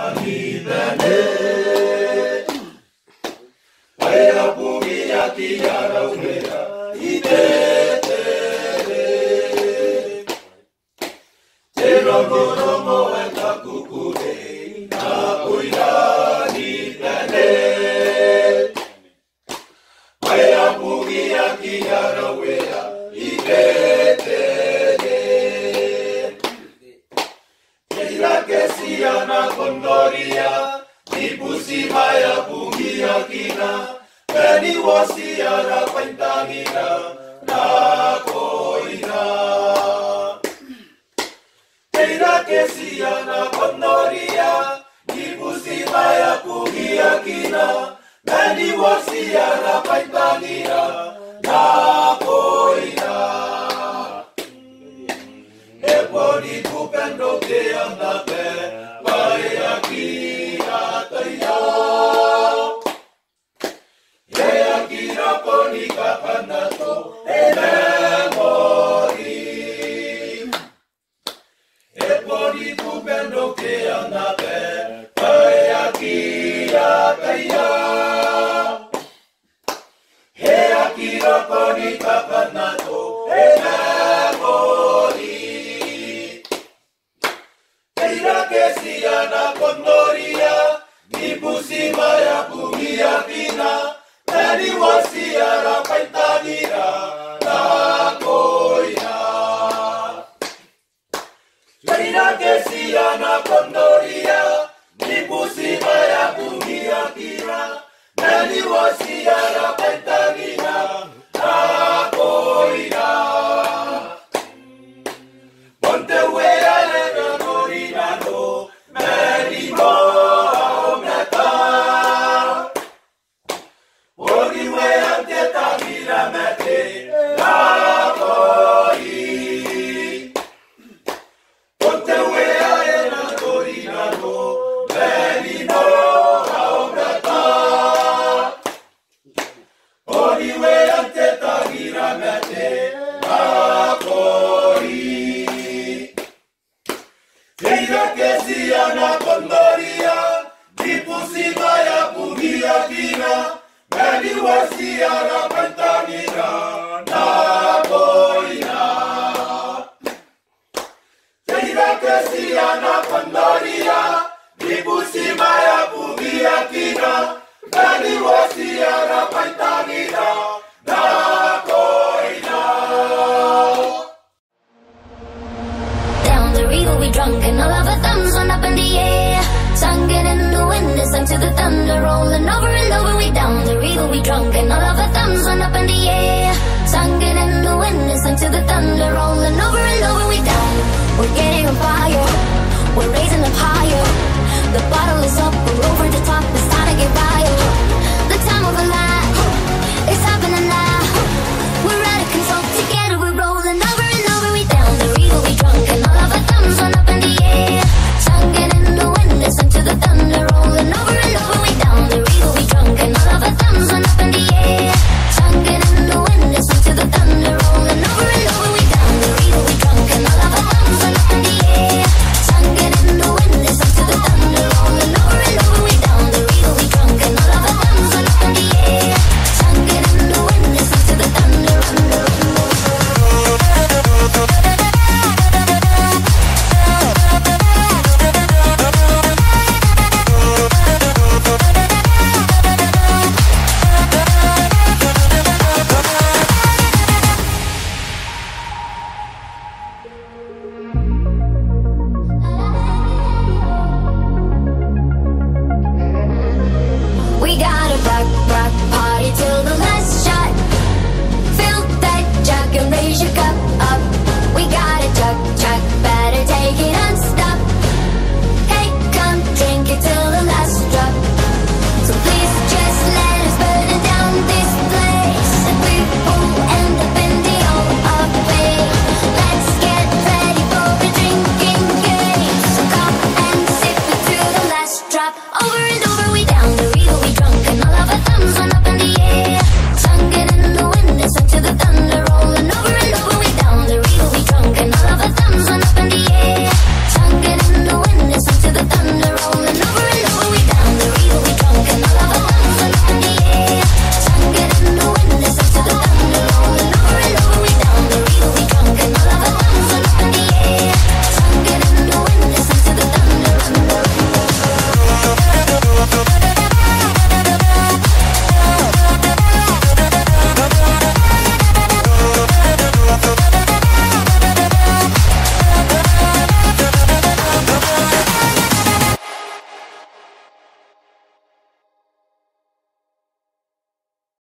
anibene Waya pugi ya kiyara umera itetere Tero goromo eka kukure na uira anibene Waya pugi ya kiyara umera itetere Kira kesiana kondoria Maya pugia kina, Beni wasiara paintangina, na koina. Teira kesiana kondoria, Ibusi maya pugia kina, Beni wasiara paintangina, na koina. Eponi kupendo ke andape, Vaya kia taya. Poni kapanato ememori Eponi kupendo ke anape Kaya kia kaya Hea kira poni kapanato ememori Keira kesiana kondoria Nipusi maya pugia kina Nani wasiara paintanira na koina Keira kesiana kondoria Nipusi maya pugia kira Nani wasiara paintanira na koina Ponte wea lena norina no Merimo Keira kesiana kondoria Dipusi maya pugia kina Beni wasiara pantanira na koina Keira kesiana kondoria Dipusi maya pugia kina Beni wasiara pantanira na koina Down the river we drunk and all of our thumbs went up in the air. Sung it in the wind and sang to the thunder, rolling over and over. We down the river we drunk and all of our thumbs went up in the air. Sung it in the wind and sang to the thunder, rolling over and over. We down, we're getting on fire, we're raising up higher.